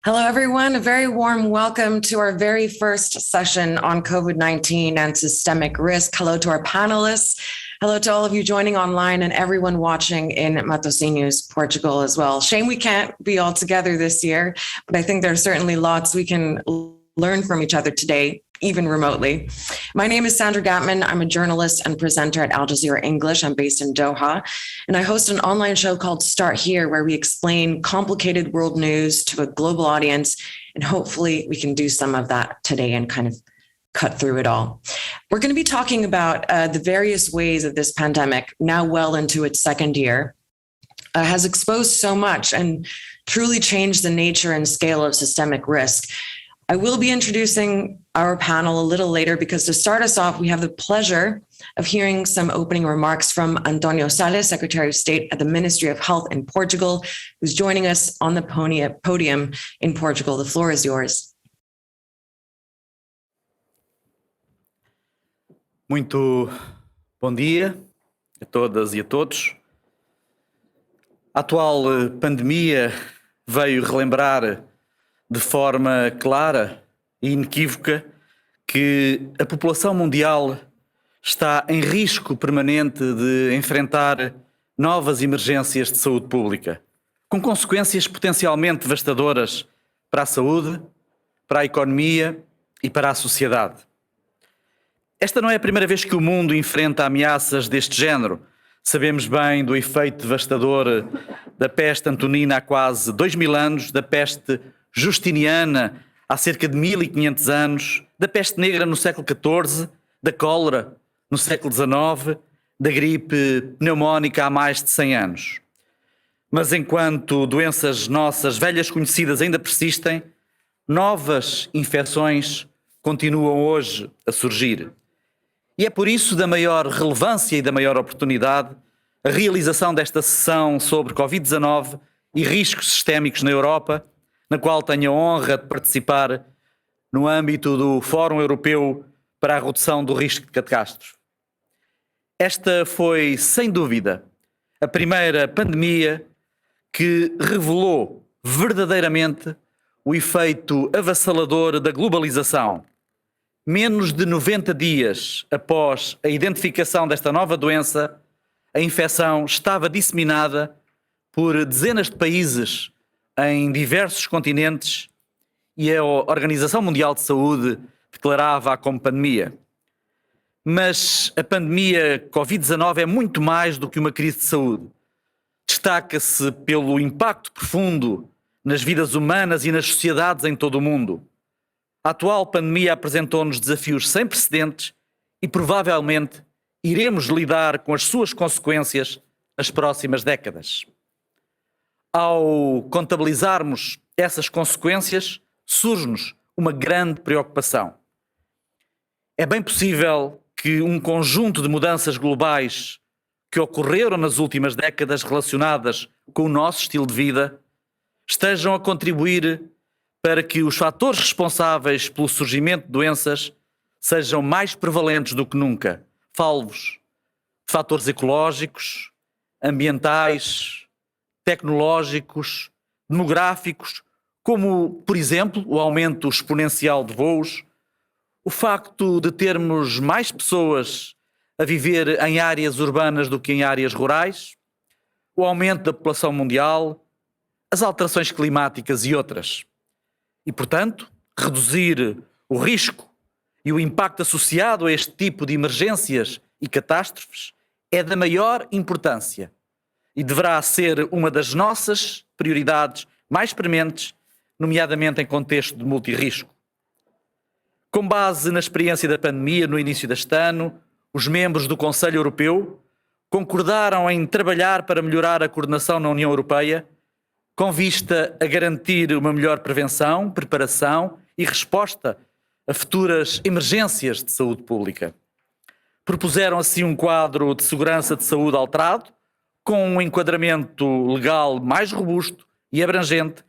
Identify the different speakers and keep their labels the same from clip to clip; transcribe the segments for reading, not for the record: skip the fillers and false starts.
Speaker 1: Hello, everyone. A very warm welcome to our very first session on COVID-19 and systemic risk. Hello to our panelists. Hello to all of you joining online and everyone watching in Matosinhos, Portugal as well. Shame we can't be all together this year, but I think there are certainly lots we can learn from each other today, even remotely. My name is Sandra Gatman. I'm a journalist and presenter at Al Jazeera English. I'm based in Doha, and I host an online show called Start Here, where we explain complicated world news to a global audience, and hopefully we can do some of that today and kind of cut through it all. We're going to be talking about the various ways that this pandemic, now well into its second year, has exposed so much and truly changed the nature and scale of systemic risk. I will be introducing our panel a little later because to start us off, we have the pleasure of hearing some opening remarks from António Salles, Secretary of State at the Ministry of Health in Portugal, who's joining us on the podium in Portugal. The floor is yours.
Speaker 2: Muito bom dia a todas e a todos. A atual pandemia veio relembrar de forma clara e inequívoca que a população mundial está em risco permanente de enfrentar novas emergências de saúde pública, com consequências potencialmente devastadoras para a saúde, para a economia e para a sociedade. Esta não é a primeira vez que o mundo enfrenta ameaças deste género. Sabemos bem do efeito devastador da peste antonina há quase 2000 anos, da peste justiniana há cerca de 1500 anos, da peste negra no século XIV, da cólera no século XIX, da gripe pneumónica há mais de 100 anos. Mas enquanto doenças nossas velhas conhecidas ainda persistem, novas infecções continuam hoje a surgir. E é por isso da maior relevância e da maior oportunidade a realização desta sessão sobre Covid-19 e riscos sistémicos na Europa, na qual tenho a honra de participar no âmbito do Fórum Europeu para a Redução do Risco de Catástrofe. Esta foi, sem dúvida, a primeira pandemia que revelou verdadeiramente o efeito avassalador da globalização. Menos de 90 dias após a identificação desta nova doença, a infecção estava disseminada por dezenas de países em diversos continentes e a Organização Mundial de Saúde declarava-a como pandemia. Mas a pandemia Covid-19 é muito mais do que uma crise de saúde. Destaca-se pelo impacto profundo nas vidas humanas e nas sociedades em todo o mundo. A atual pandemia apresentou-nos desafios sem precedentes e provavelmente iremos lidar com as suas consequências nas próximas décadas. Ao contabilizarmos essas consequências, surge-nos uma grande preocupação. É bem possível que um conjunto de mudanças globais que ocorreram nas últimas décadas relacionadas com o nosso estilo de vida estejam a contribuir para que os fatores responsáveis pelo surgimento de doenças sejam mais prevalentes do que nunca. Falo-vos de fatores ecológicos, ambientais, tecnológicos, demográficos, como, por exemplo, o aumento exponencial de voos, o facto de termos mais pessoas a viver em áreas urbanas do que em áreas rurais, o aumento da população mundial, as alterações climáticas e outras. E, portanto, reduzir o risco e o impacto associado a este tipo de emergências e catástrofes é da maior importância e deverá ser uma das nossas prioridades mais prementes, nomeadamente em contexto de multirrisco. Com base na experiência da pandemia no início deste ano, os membros do Conselho Europeu concordaram em trabalhar para melhorar a coordenação na União Europeia, com vista a garantir uma melhor prevenção, preparação e resposta a futuras emergências de saúde pública. Propuseram assim um quadro de segurança de saúde alterado, com um enquadramento legal mais robusto e abrangente,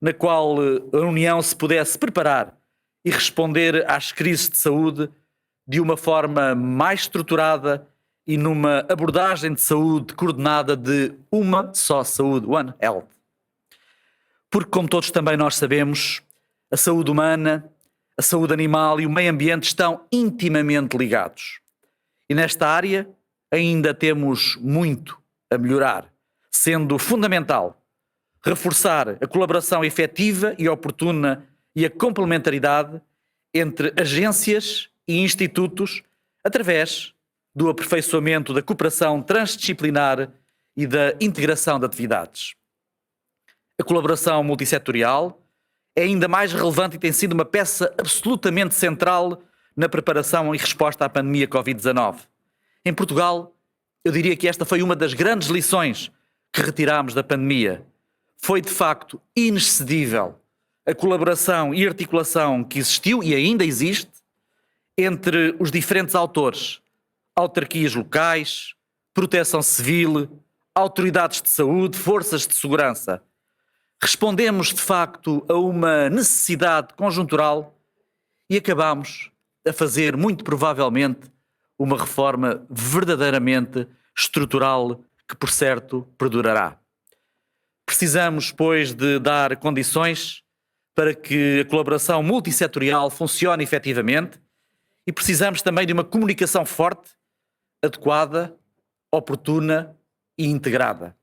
Speaker 2: na qual a União se pudesse preparar e responder às crises de saúde de uma forma mais estruturada e numa abordagem de saúde coordenada de uma só saúde, One Health. porque, como todos também nós sabemos, a saúde humana, a saúde animal e o meio ambiente estão intimamente ligados. E nesta área ainda temos muito a melhorar, sendo fundamental reforçar a colaboração efetiva e oportuna e a complementaridade entre agências e institutos através do aperfeiçoamento da cooperação transdisciplinar e da integração de atividades. A colaboração multissetorial é ainda mais relevante e tem sido uma peça absolutamente central na preparação e resposta à pandemia Covid-19. Em Portugal, eu diria que esta foi uma das grandes lições que retiramos da pandemia. Foi, de facto, inexcedível a colaboração e articulação que existiu e ainda existe entre os diferentes autores, autarquias locais, proteção civil, autoridades de saúde, forças de segurança. Respondemos, de facto, a uma necessidade conjuntural e acabamos a fazer, muito provavelmente, uma reforma verdadeiramente estrutural que, por certo, perdurará. Precisamos, pois, de dar condições para que a colaboração multissetorial funcione efetivamente e precisamos também de uma comunicação forte, adequada, oportuna e integrada.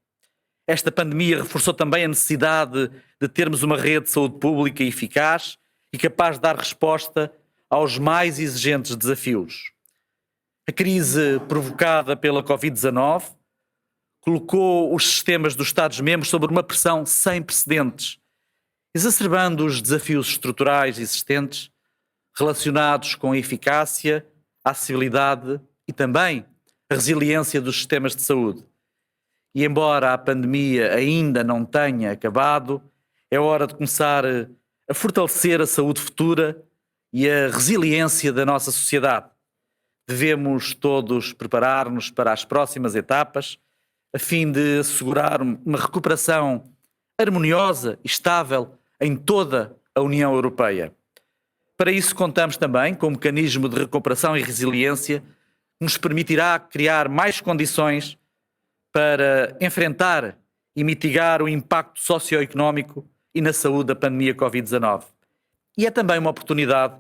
Speaker 2: Esta pandemia reforçou também a necessidade de termos uma rede de saúde pública eficaz e capaz de dar resposta aos mais exigentes desafios. A crise provocada pela Covid-19 colocou os sistemas dos Estados-membros sob uma pressão sem precedentes, exacerbando os desafios estruturais existentes relacionados com a eficácia, a acessibilidade e também a resiliência dos sistemas de saúde. E embora a pandemia ainda não tenha acabado, é hora de começar a fortalecer a saúde futura e a resiliência da nossa sociedade. Devemos todos preparar-nos para as próximas etapas, a fim de assegurar uma recuperação harmoniosa e estável em toda a União Europeia. Para isso contamos também com um mecanismo de recuperação e resiliência que nos permitirá criar mais condições para enfrentar e mitigar o impacto socioeconómico e na saúde da pandemia Covid-19. E é também uma oportunidade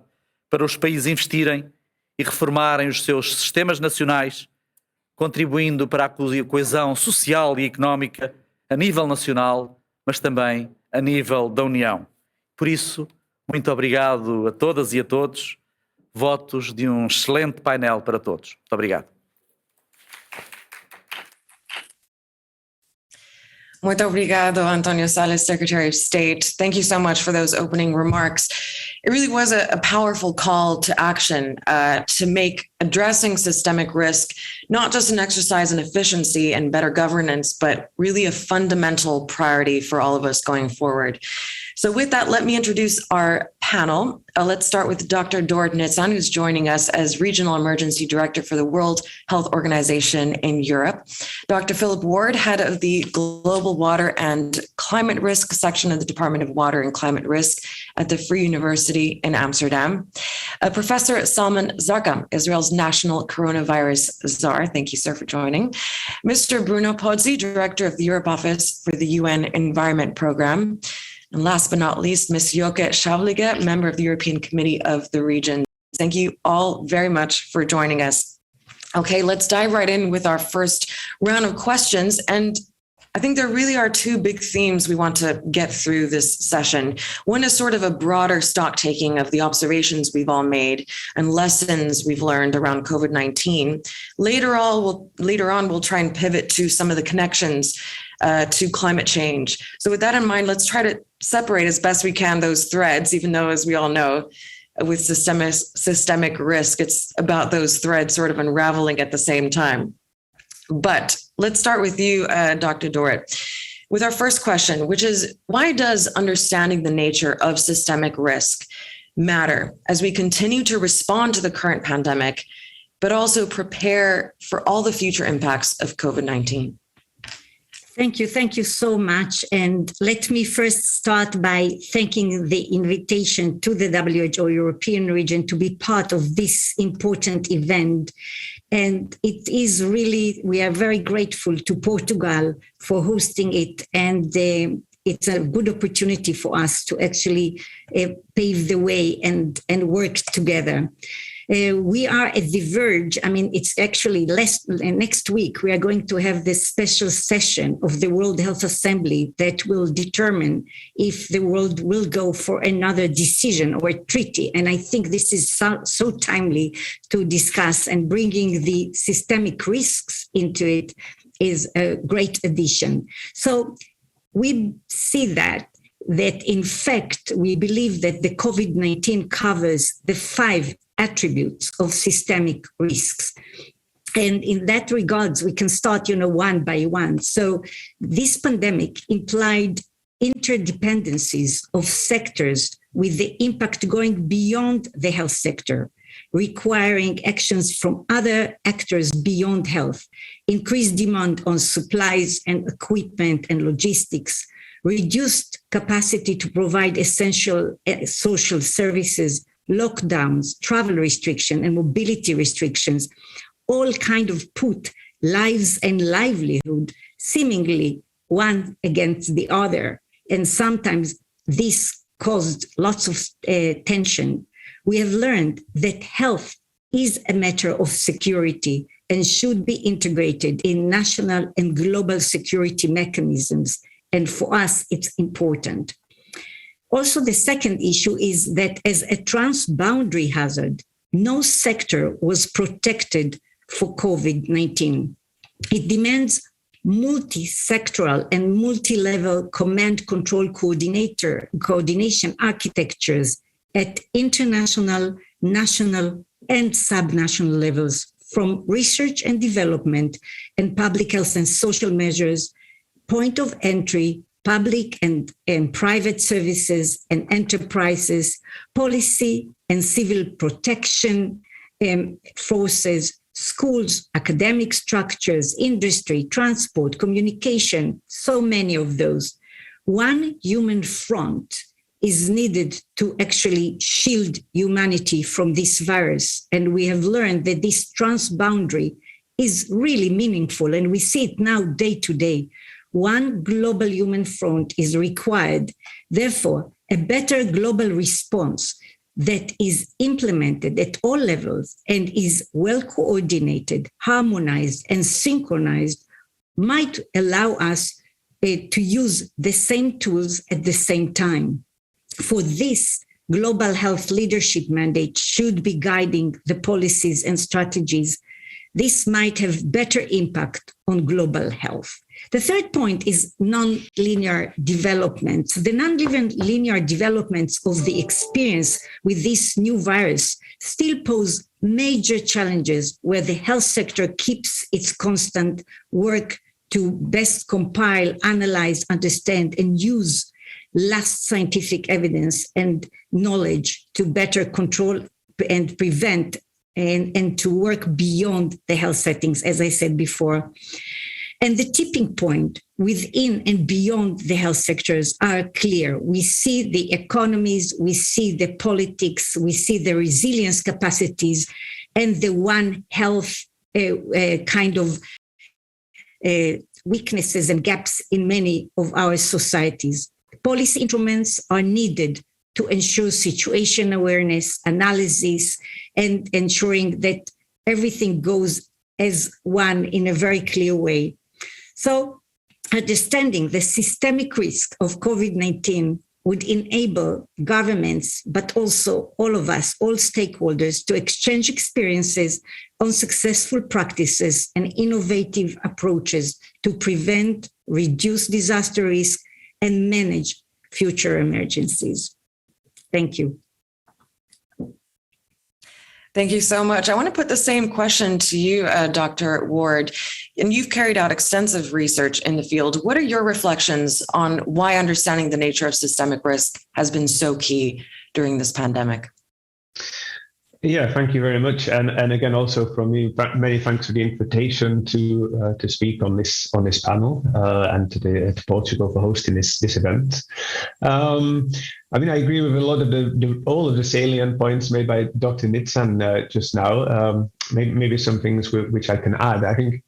Speaker 2: para os países investirem e reformarem os seus sistemas nacionais, contribuindo para a coesão social e económica a nível nacional, mas também a nível da União. Por isso, muito obrigado a todas e a todos. Votos de um excelente painel para todos. Muito obrigado.
Speaker 1: Muito obrigado, Antonio Salles, Secretary of State. Thank you so much for those opening remarks. It really was a powerful call to action to make addressing systemic risk not just an exercise in efficiency and better governance, but really a fundamental priority for all of us going forward. So with that, let me introduce our panel. Let's start with Dr. Dorrit Nitzan, who's joining us as Regional Emergency Director for the World Health Organization in Europe. Dr. Philip Ward, Head of the Global Water and Climate Risk Section of the Department of Water and Climate Risk at the Free University in Amsterdam. Professor Salman Zarqa, Israel's National Coronavirus Czar. Thank you, sir, for joining. Mr. Bruno Pozzi, Director of the Europe Office for the UN Environment Programme. And last but not least, Ms. Joke Schavelige, member of the European Committee of the Region. Thank you all very much for joining us. Okay, let's dive right in with our first round of questions. And I think there really are two big themes we want to get through this session. One is sort of a broader stock taking of the observations we've all made and lessons we've learned around COVID-19. Later on, we'll try and pivot to some of the connections to climate change. So with that in mind, let's try to separate as best we can those threads, even though, as we all know, with systemic risk, it's about those threads sort of unraveling at the same time. But let's start with you, Dr. Dorrit, with our first question, which is, why does understanding the nature of systemic risk matter as we continue to respond to the current pandemic, but also prepare for all the future impacts of COVID-19?
Speaker 3: Thank you so much. And let me first start by thanking the invitation to the WHO European region to be part of this important event. And it is really, we are very grateful to Portugal for hosting it and the it's a good opportunity for us to actually pave the way and work together. We are at the verge. I mean, it's actually next week, we are going to have this special session of the World Health Assembly that will determine if the world will go for another decision or treaty. And I think this is so timely to discuss, and bringing the systemic risks into it is a great addition. So we see that in fact, we believe that the COVID-19 covers the 5 attributes of systemic risks. And in that regards, we can start, one by one. So this pandemic implied interdependencies of sectors with the impact going beyond the health sector, requiring actions from other actors beyond health, increased demand on supplies and equipment and logistics, reduced capacity to provide essential social services, lockdowns, travel restriction, and mobility restrictions, all kind of put lives and livelihood seemingly one against the other. And sometimes this caused lots of tension. We have learned that health is a matter of security and should be integrated in national and global security mechanisms. And for us, it's important. Also, the second issue is that as a transboundary hazard, no sector was protected for COVID-19. It demands multi-sectoral and multi-level command control coordination architectures at international, national, and subnational levels, from research and development and public health and social measures, point of entry, public and private services and enterprises, policy and civil protection forces, schools, academic structures, industry, transport, communication, so many of those. One human front is needed to actually shield humanity from this virus. And we have learned that this transboundary is really meaningful, and we see it now day to day. One global human front is required. Therefore, a better global response that is implemented at all levels and is well coordinated, harmonized, and synchronized might allow us to use the same tools at the same time. For this, global health leadership mandate should be guiding the policies and strategies. This might have better impact on global health. The third point is non-linear developments. The non-linear developments of the experience with this new virus still pose major challenges, where the health sector keeps its constant work to best compile, analyze, understand, and use last scientific evidence and knowledge to better control and prevent and to work beyond the health settings, as I said before. And the tipping point within and beyond the health sectors are clear. We see the economies, we see the politics, we see the resilience capacities, and the One Health kind of weaknesses and gaps in many of our societies. Policy instruments are needed to ensure situation awareness, analysis, and ensuring that everything goes as one in a very clear way. So understanding the systemic risk of COVID-19 would enable governments, but also all of us, all stakeholders, to exchange experiences on successful practices and innovative approaches to prevent, reduce disaster risk, and manage future emergencies. Thank you.
Speaker 1: Thank you so much. I want to put the same question to you, Dr. Ward. And you've carried out extensive research in the field. What are your reflections on why understanding the nature of systemic risk has been so key during this pandemic?
Speaker 4: Yeah, thank you very much, and again also from me, many thanks for the invitation to speak on this panel, and to Portugal for hosting this event. I mean, I agree with a lot of all of the salient points made by Dr. Nitzan just now. Maybe some things which I can add. I think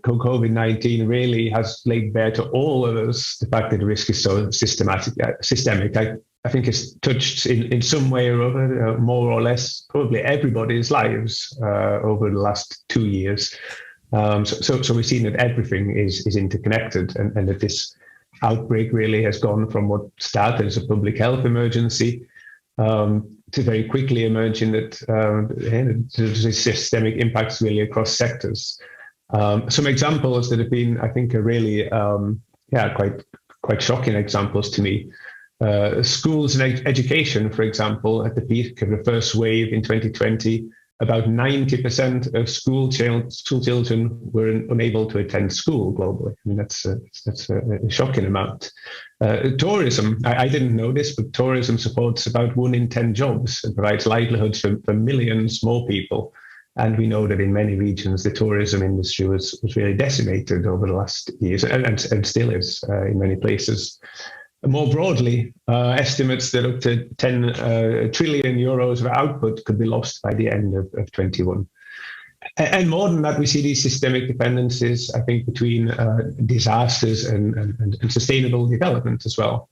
Speaker 4: COVID-19 really has laid bare to all of us the fact that the risk is so systemic. I think it's touched in some way or other, more or less, probably everybody's lives over the last 2 years. So we've seen that everything is interconnected, and that this outbreak really has gone from what started as a public health emergency to very quickly emerging that there's systemic impacts really across sectors. Some examples that have been, I think, are really quite shocking examples to me. Schools and education, for example, at the peak of the first wave in 2020, about 90% of school children were unable to attend school globally. I mean, that's a shocking amount. Tourism, I didn't know this, but tourism supports about 1 in 10 jobs and provides livelihoods for millions more people. And we know that in many regions, the tourism industry was really decimated over the last years, and still is in many places. More broadly, estimates that up to 10 trillion euros of output could be lost by the end of 21. And more than that, we see these systemic dependencies, I think, between disasters and sustainable development as well.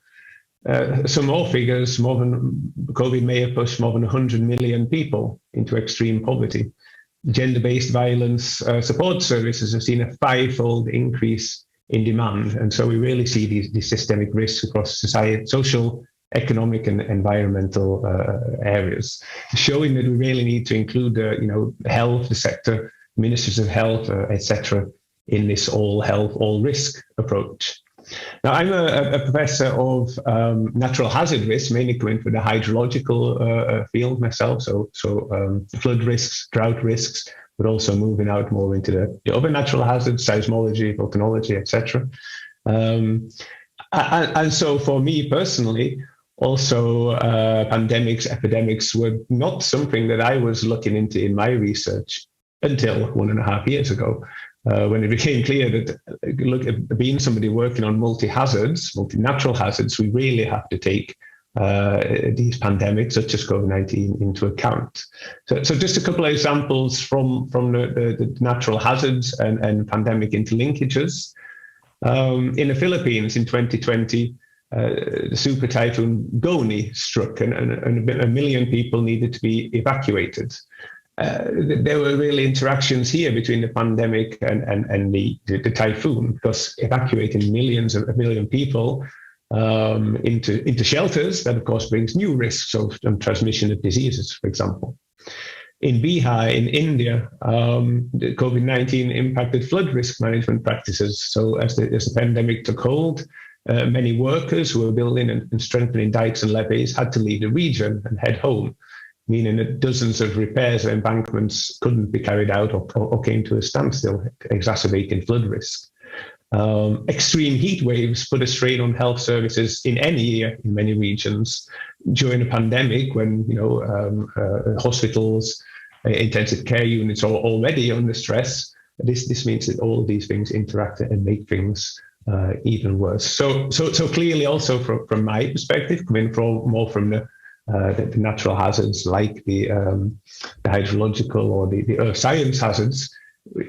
Speaker 4: Some more figures, COVID may have pushed more than 100 million people into extreme poverty. Gender-based violence support services have seen a 5-fold increase in demand. And so we really see these systemic risks across society, social, economic and environmental areas, showing that we really need to include health, the sector, ministers of health, etc., in this all health, all risk approach. Now, I'm a professor of natural hazard risks, mainly coming from the hydrological field myself, so flood risks, drought risks, but also moving out more into the other natural hazards, seismology, volcanology, etc. And so for me personally, also pandemics, epidemics were not something that I was looking into in my research until 1.5 years ago, when it became clear that, being somebody working on multi-natural hazards, we really have to take these pandemics, such as COVID-19, into account. So just a couple of examples from the natural hazards and pandemic interlinkages. In the Philippines in 2020, the super typhoon Goni struck, and 1 million people needed to be evacuated. There were really interactions here between the pandemic and the typhoon, because evacuating a million people into shelters, that of course brings new risks of transmission of diseases, for example. In Bihar, in India, the COVID-19 impacted flood risk management practices. So as the pandemic took hold, many workers who were building and strengthening dikes and levees had to leave the region and head home, meaning that dozens of repairs or embankments couldn't be carried out or came to a standstill, exacerbating flood risk. Extreme heat waves put a strain on health services in any year in many regions. During a pandemic, when hospitals, intensive care units are already under stress, this means that all of these things interact and make things even worse. So clearly, also from my perspective, coming more from the natural hazards like the hydrological or the earth science hazards,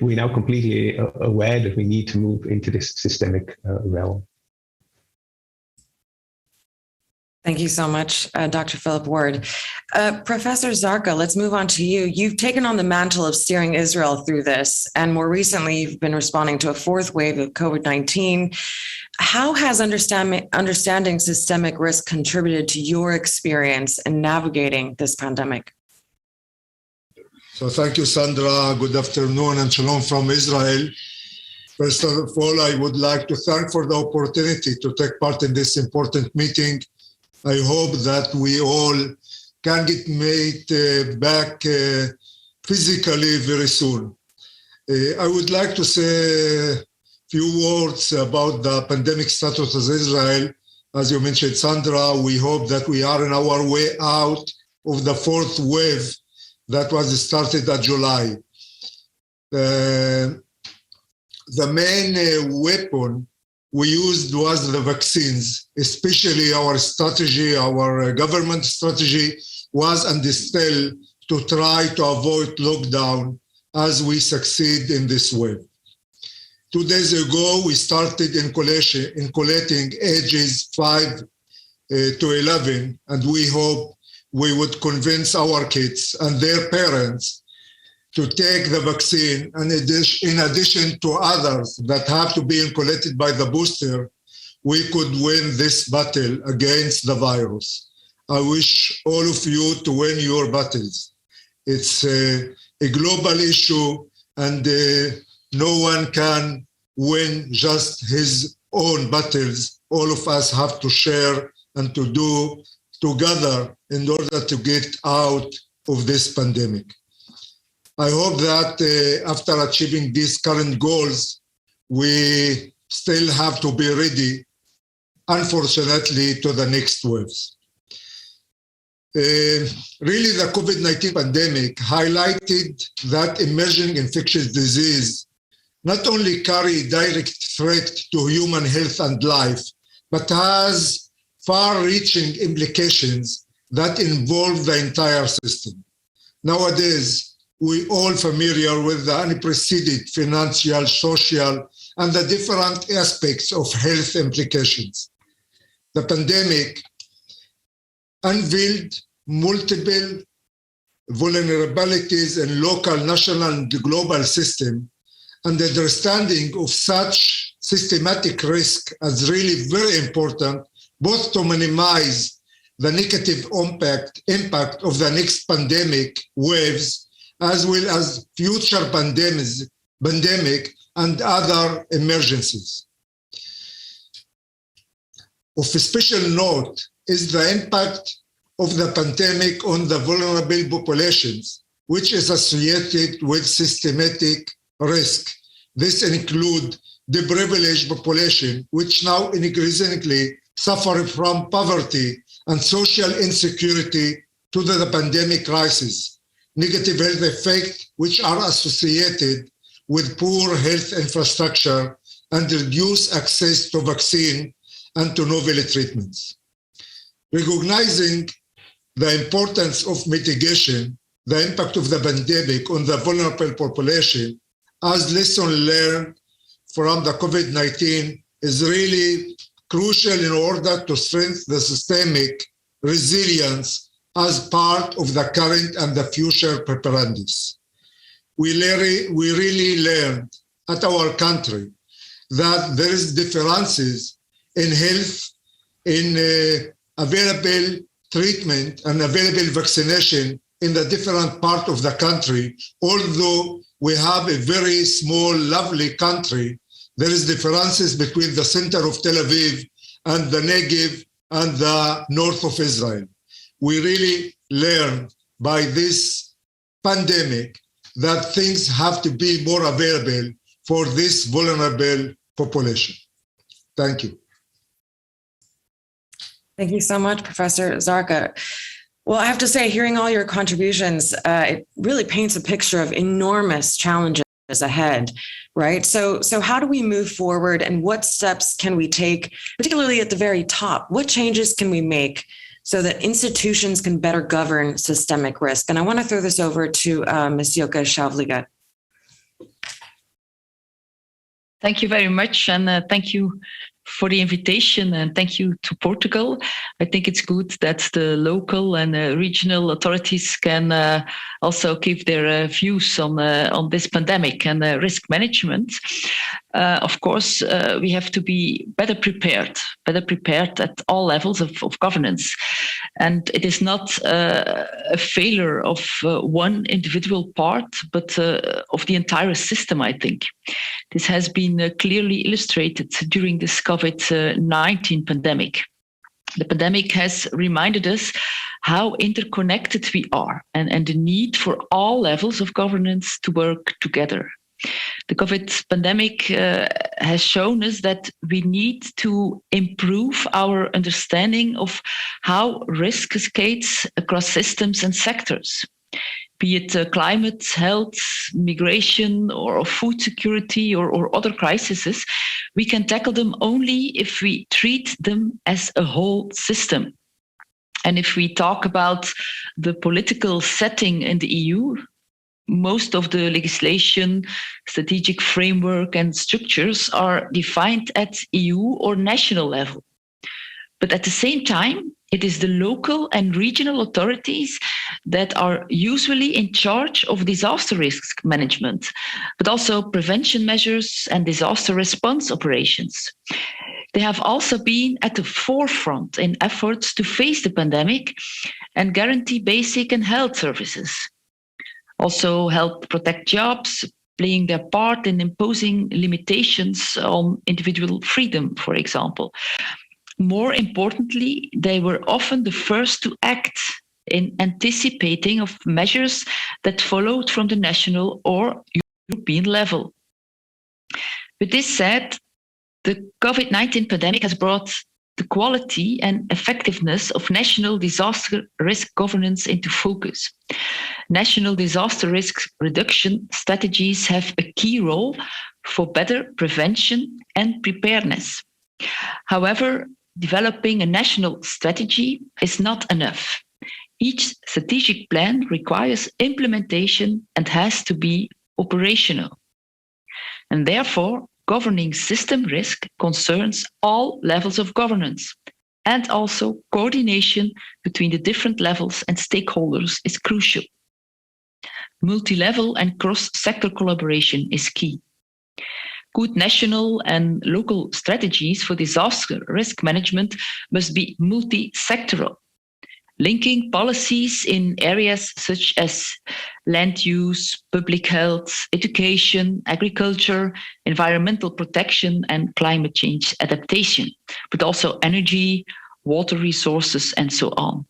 Speaker 4: we're now completely aware that we need to move into this systemic realm.
Speaker 1: Thank you so much, Dr. Philip Ward. Professor Zarqa, let's move on to you. You've taken on the mantle of steering Israel through this, and more recently, you've been responding to a 4th wave of COVID-19. How has understanding systemic risk contributed to your experience in navigating this pandemic?
Speaker 5: So thank you, Sandra. Good afternoon and shalom from Israel. First of all, I would like to thank for the opportunity to take part in this important meeting. I hope that we all can get made back physically very soon. I would like to say a few words about the pandemic status of Israel. As you mentioned, Sandra, we hope that we are on our way out of the 4th wave that was started in July. The main weapon we used was the vaccines, especially our strategy, our government strategy was and is still to try to avoid lockdown as we succeed in this wave. 2 days ago, we started in collating ages 5 to 11, and we hope we would convince our kids and their parents to take the vaccine. And in addition to others that have to be inoculated by the booster, we could win this battle against the virus. I wish all of you to win your battles. It's a global issue, and no one can win just his own battles. All of us have to share and to do together in order to get out of this pandemic. I hope that after achieving these current goals, we still have to be ready, unfortunately, to the next waves. Really, the COVID-19 pandemic highlighted that emerging infectious disease not only carry direct threat to human health and life, but has far-reaching implications that involve the entire system. Nowadays, we all familiar with the unprecedented financial, social, and the different aspects of health implications. The pandemic unveiled multiple vulnerabilities in local, national, and global system, and the understanding of such systematic risk is really very important, both to minimize the negative impact of the next pandemic waves, as well as future pandemic and other emergencies. Of special note is the impact of the pandemic on the vulnerable populations, which is associated with systematic risk. This includes the privileged population, which now increasingly suffer from poverty and social insecurity due to the pandemic crisis, negative health effects which are associated with poor health infrastructure and reduced access to vaccine and to novel treatments. Recognizing the importance of mitigation, the impact of the pandemic on the vulnerable population, as lesson learned from the COVID-19 is really crucial in order to strengthen the systemic resilience as part of the current and the future preparedness. We really learned at our country that there is differences in health, in available treatment and available vaccination in the different part of the country. Although we have a very small, lovely country, there is differences between the center of Tel Aviv and the Negev and the north of Israel. We really learned by this pandemic that things have to be more available for this vulnerable population. Thank you.
Speaker 1: Thank you so much, Professor Zarqa. Well, I have to say, hearing all your contributions, it really paints a picture of enormous challenges ahead, right? So how do we move forward, and what steps can we take, particularly at the very top? What changes can we make so that institutions can better govern systemic risk? And I want to throw this over to Ms. Joka Shavliga.
Speaker 6: Thank you very much, and thank you for the invitation, and thank you to Portugal. I think it's good that the local and regional authorities can also give their views on this pandemic and risk management. Of course, we have to be better prepared at all levels of governance. And it is not a failure of one individual part, but of the entire system, I think. This has been clearly illustrated during this COVID-19 pandemic. The pandemic has reminded us how interconnected we are and the need for all levels of governance to work together. The COVID pandemic has shown us that we need to improve our understanding of how risk cascades across systems and sectors. Be it climate, health, migration, or food security, or other crises, we can tackle them only if we treat them as a whole system. And if we talk about the political setting in the EU, most of the legislation, strategic framework and structures are defined at EU or national level. But at the same time, it is the local and regional authorities that are usually in charge of disaster risk management, but also prevention measures and disaster response operations. They have also been at the forefront in efforts to face the pandemic and guarantee basic and health services. Also help protect jobs, playing their part in imposing limitations on individual freedom, for example. More importantly, they were often the first to act in anticipating of measures that followed from the national or European level. With this said, the COVID-19 pandemic has brought the quality and effectiveness of national disaster risk governance into focus. National disaster risk reduction strategies have a key role for better prevention and preparedness. However, developing a national strategy is not enough. Each strategic plan requires implementation and has to be operational. And therefore, governing system risk concerns all levels of governance, and also coordination between the different levels and stakeholders is crucial. Multi-level and cross-sector collaboration is key. Good national and local strategies for disaster risk management must be multi-sectoral, linking policies in areas such as land use, public health, education, agriculture, environmental protection, and climate change adaptation, but also energy, water resources, and so on.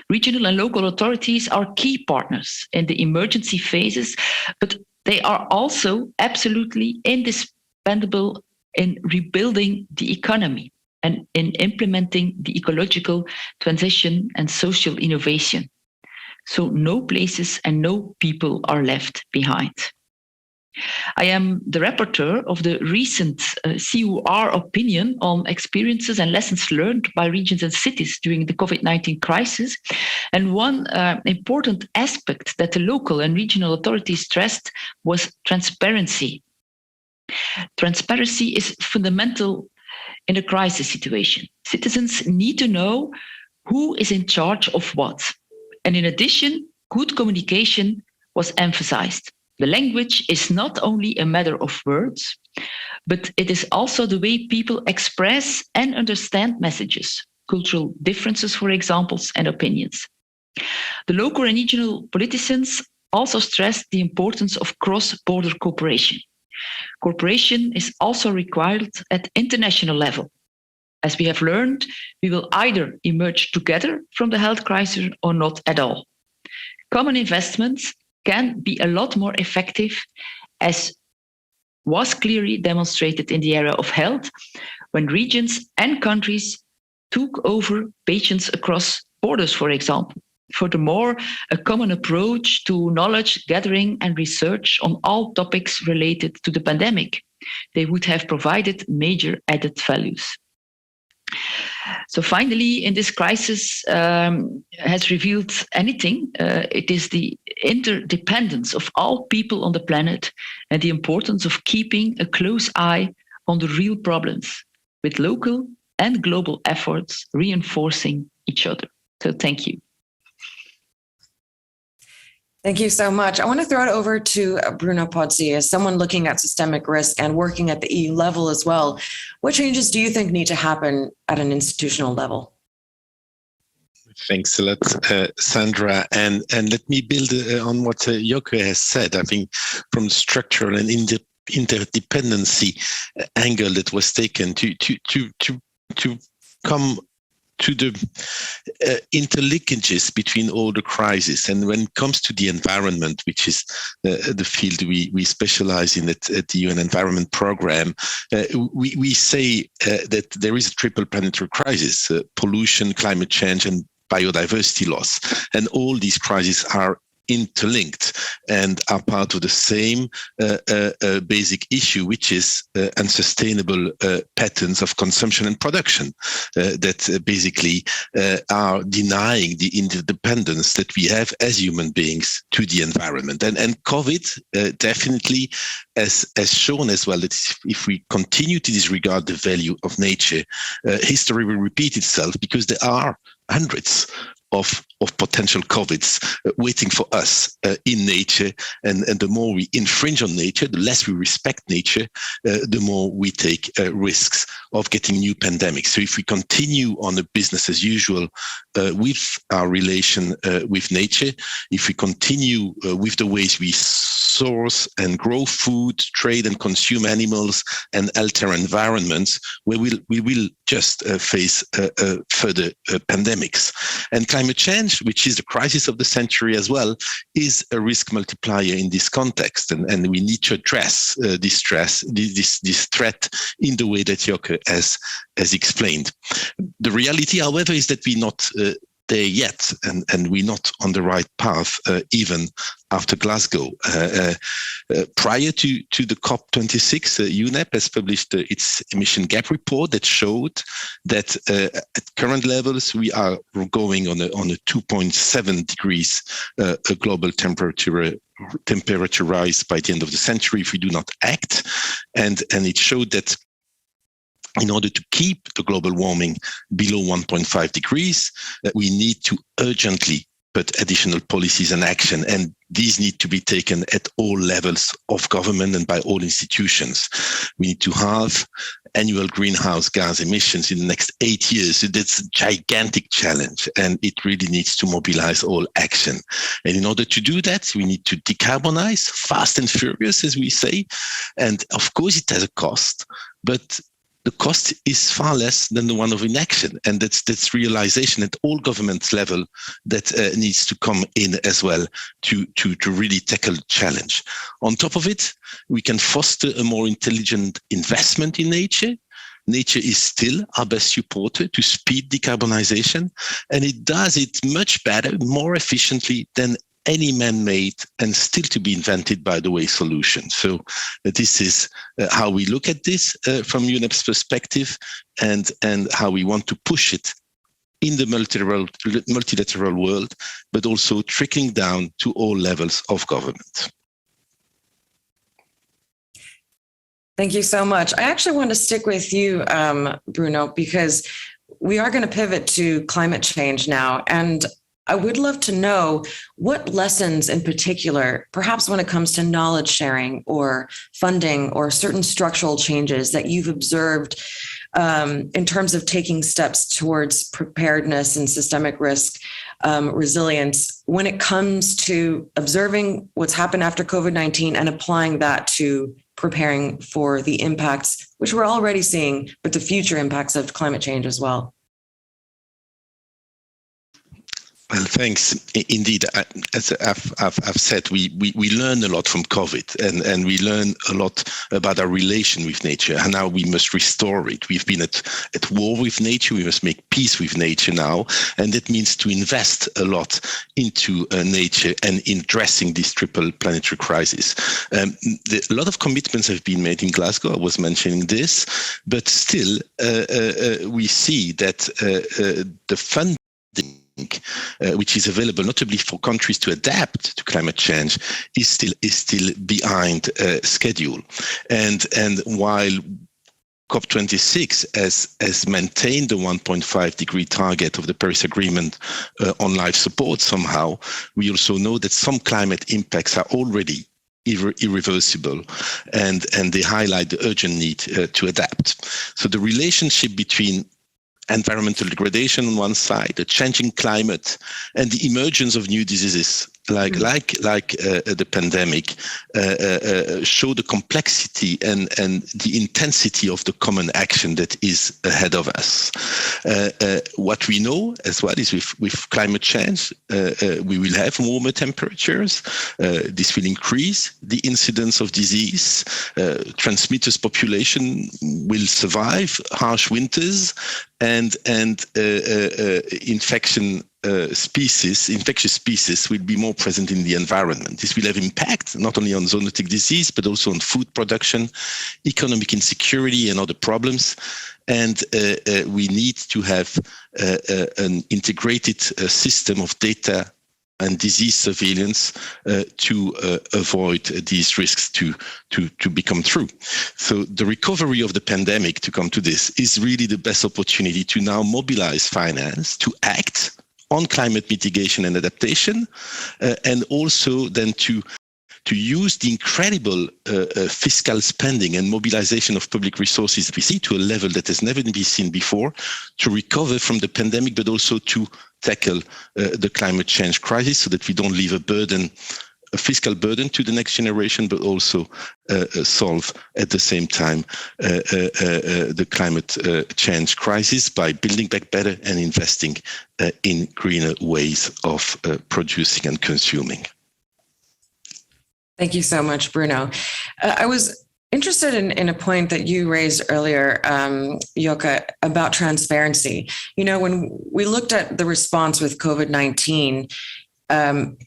Speaker 6: Regional and local authorities are key partners in the emergency phases, but they are also absolutely indispensable in rebuilding the economy and in implementing the ecological transition and social innovation. So no places and no people are left behind. I am the rapporteur of the recent CUR opinion on experiences and lessons learned by regions and cities during the COVID-19 crisis. And one important aspect that the local and regional authorities stressed was transparency. Transparency is fundamental in a crisis situation. Citizens need to know who is in charge of what. And in addition, good communication was emphasized. The language is not only a matter of words, but it is also the way people express and understand messages, cultural differences, for example, and opinions. The local and regional politicians also stressed the importance of cross-border cooperation. Cooperation is also required at international level. As we have learned, we will either emerge together from the health crisis or not at all. Common investments can be a lot more effective, as was clearly demonstrated in the area of health, when regions and countries took over patients across borders, for example. Furthermore, a common approach to knowledge gathering and research on all topics related to the pandemic. They would have provided major added values. So finally, in this crisis has revealed anything, it is the interdependence of all people on the planet and the importance of keeping a close eye on the real problems, with local and global efforts reinforcing each other. So thank you.
Speaker 1: Thank you so much. I want to throw it over to Bruno Pozzi, as someone looking at systemic risk and working at the EU level as well. What changes do you think need to happen at an institutional level?
Speaker 7: Thanks a lot, Sandra. And let me build on what Joke has said. I think from the structural and interdependency angle that was taken to come to the interlinkages between all the crises. And when it comes to the environment, which is the field we specialize in at the UN Environment Programme, we say that there is a triple planetary crisis, pollution, climate change, and biodiversity loss. And all these crises are interlinked and are part of the same basic issue, which is unsustainable patterns of consumption and production that basically are denying the interdependence that we have as human beings to the environment. And COVID definitely has shown as well that if we continue to disregard the value of nature, history will repeat itself, because there are hundreds of potential COVIDs waiting for us in nature. And the more we infringe on nature, the less we respect nature, the more we take risks of getting new pandemics. So if we continue on a business as usual with our relation with nature, if we continue with the ways we source and grow food, trade and consume animals, and alter environments, we will just face further pandemics. And climate change, which is the crisis of the century as well, is a risk multiplier in this context. And we need to address this threat in the way that Joke has explained. The reality, however, is that we're not there yet, and we're not on the right path, even after Glasgow. Prior to the COP26, UNEP has published its emission gap report that showed that at current levels, we are going on a 2.7 degrees global temperature rise by the end of the century if we do not act. And it showed that in order to keep the global warming below 1.5 degrees, we need to urgently put additional policies and action, and these need to be taken at all levels of government and by all institutions. We need to halve annual greenhouse gas emissions in the next 8 years. That's a gigantic challenge, and it really needs to mobilize all action. And in order to do that, we need to decarbonize fast and furious, as we say. And of course, it has a cost, but the cost is far less than the one of inaction. And that's realization at all governments level that needs to come in as well to really tackle the challenge. On top of it, we can foster a more intelligent investment in nature. Nature is still our best supporter to speed decarbonization, and it does it much better, more efficiently than any man-made and still to be invented, by the way, solution. So this is how we look at this from UNEP's perspective, and how we want to push it in the multilateral world, but also trickling down to all levels of government.
Speaker 1: Thank you so much. I actually want to stick with you, Bruno, because we are going to pivot to climate change now. And I would love to know what lessons in particular, perhaps when it comes to knowledge sharing or funding or certain structural changes that you've observed in terms of taking steps towards preparedness and systemic risk resilience when it comes to observing what's happened after COVID-19 and applying that to preparing for the impacts, which we're already seeing, but the future impacts of climate change as well.
Speaker 7: Well, thanks. Indeed, as I've said, we learn a lot from COVID, and we learn a lot about our relation with nature, and now we must restore it. We've been at war with nature. We must make peace with nature now, and that means to invest a lot into nature and in addressing this triple planetary crisis. A lot of commitments have been made in Glasgow. I was mentioning this, but still we see that the funding which is available notably for countries to adapt to climate change is still behind schedule. And while COP26 has maintained the 1.5 degree target of the Paris Agreement on life support somehow, we also know that some climate impacts are already irreversible, and they highlight the urgent need to adapt. So the relationship between environmental degradation on one side, a changing climate, and the emergence of new diseases like the pandemic show the complexity and the intensity of the common action that is ahead of us. What we know as well is with climate change, we will have warmer temperatures. This will increase the incidence of disease. Transmitters population will survive harsh winters, and infection species, infectious species, will be more present in the environment. This will have impact not only on zoonotic disease, but also on food production, economic insecurity, and other problems. And we need to have an integrated system of data and disease surveillance to avoid these risks to become true. So the recovery of the pandemic, to come to this, is really the best opportunity to now mobilize finance to act on climate mitigation and adaptation, and also then to use the incredible fiscal spending and mobilization of public resources we see to a level that has never been seen before to recover from the pandemic, but also to tackle the climate change crisis so that we don't leave a fiscal burden to the next generation, but also solve at the same time the climate change crisis by building back better and investing in greener ways of producing and consuming.
Speaker 1: Thank you so much, Bruno. I was interested in a point that you raised earlier, Joka, about transparency. You know, when we looked at the response with COVID-19,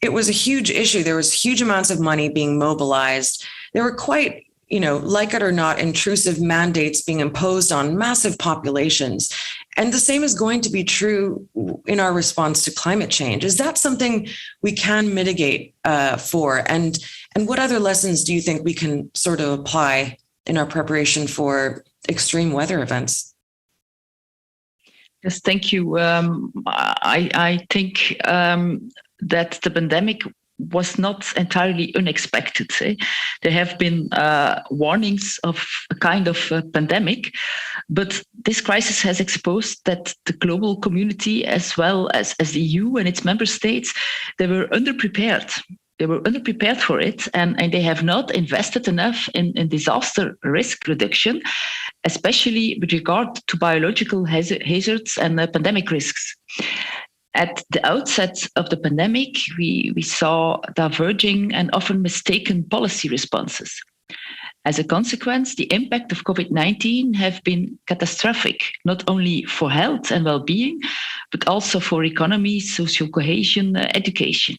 Speaker 1: it was a huge issue. There was huge amounts of money being mobilized. There were quite, you know, like it or not, intrusive mandates being imposed on massive populations. And the same is going to be true in our response to climate change. Is that something we can mitigate for? And what other lessons do you think we can sort of apply in our preparation for extreme weather events?
Speaker 6: Yes, thank you. I think that the pandemic was not entirely unexpected. There have been warnings of a kind of pandemic, but this crisis has exposed that the global community, as well as the EU and its member states, they were underprepared. They were underprepared for it, and they have not invested enough in disaster risk reduction, especially with regard to biological hazards and pandemic risks. At the outset of the pandemic, we saw diverging and often mistaken policy responses. As a consequence, the impact of COVID-19 have been catastrophic, not only for health and well-being, but also for economy, social cohesion, education.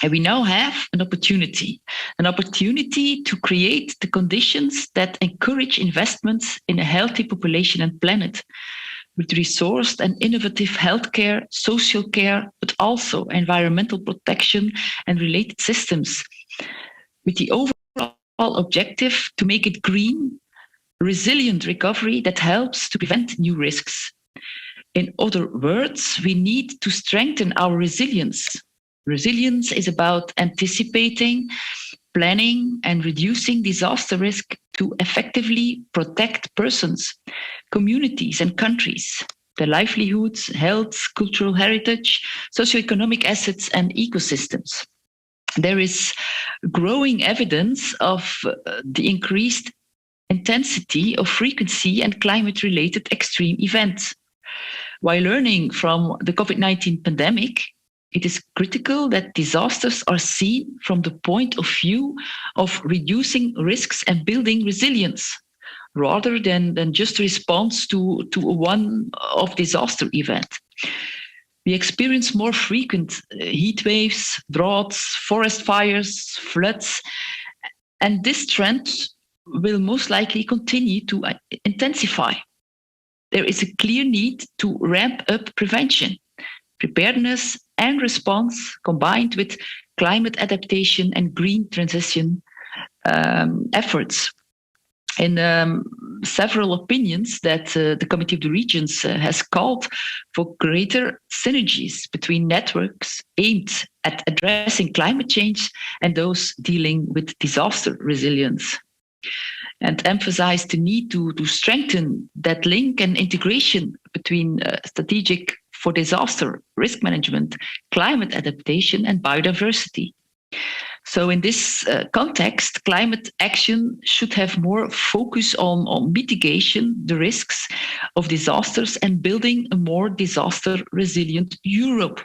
Speaker 6: And we now have an opportunity to create the conditions that encourage investments in a healthy population and planet, with resourced and innovative healthcare, social care, but also environmental protection and related systems, with the overall objective to make it green, resilient recovery that helps to prevent new risks. In other words, we need to strengthen our resilience. Resilience is about anticipating, planning, and reducing disaster risk to effectively protect persons, communities, and countries, their livelihoods, health, cultural heritage, socioeconomic assets, and ecosystems. There is growing evidence of the increased intensity of frequency and climate-related extreme events. While learning from the COVID-19 pandemic, it is critical that disasters are seen from the point of view of reducing risks and building resilience, rather than just a response to a one-off disaster event. We experience more frequent heat waves, droughts, forest fires, floods, and this trend will most likely continue to intensify. There is a clear need to ramp up prevention, preparedness, and response combined with climate adaptation and green transition efforts. In several opinions that the Committee of the Regions has called for greater synergies between networks aimed at addressing climate change and those dealing with disaster resilience, and emphasized the need to strengthen that link and integration between strategic for disaster risk management, climate adaptation, and biodiversity. So in this context, climate action should have more focus on mitigation, the risks of disasters, and building a more disaster resilient Europe.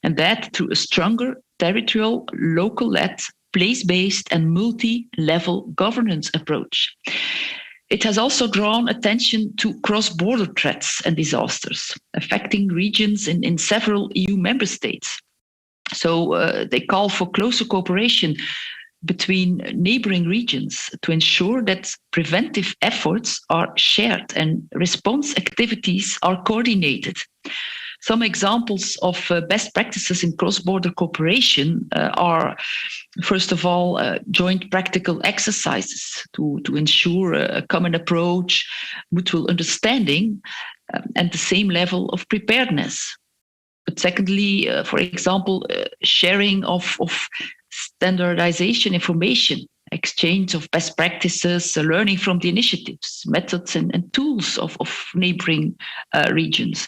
Speaker 6: And that through a stronger territorial, local-led, place-based, and multi-level governance approach. it has also drawn attention to cross-border threats and disasters affecting regions in several EU member states. So they call for closer cooperation between neighboring regions to ensure that preventive efforts are shared and response activities are coordinated. Some examples of best practices in cross-border cooperation are, first of all, joint practical exercises to ensure a common approach, mutual understanding, and the same level of preparedness. But secondly, for example, sharing of standardization information, exchange of best practices, learning from the initiatives, methods, and tools of neighboring regions.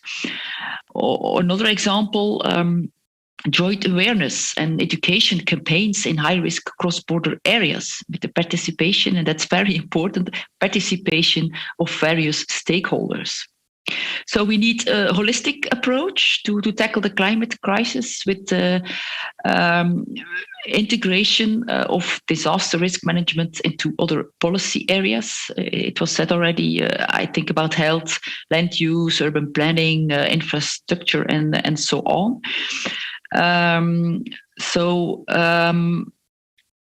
Speaker 6: Or another example, joint awareness and education campaigns in high-risk cross-border areas with the participation, and that's very important, participation of various stakeholders. So we need a holistic approach to tackle the climate crisis with integration of disaster risk management into other policy areas. It was said already, I think about health, land use, urban planning, infrastructure, and so on.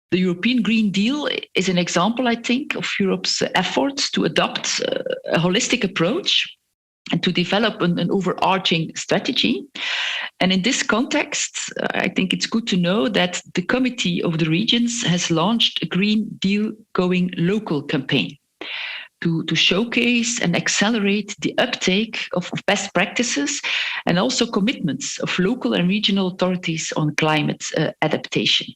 Speaker 6: The European Green Deal is an example, I think, of Europe's efforts to adopt a holistic approach and to develop an overarching strategy. And in this context, I think it's good to know that the Committee of the Regions has launched a Green Deal Going Local campaign to showcase and accelerate the uptake of best practices and also commitments of local and regional authorities on climate adaptation.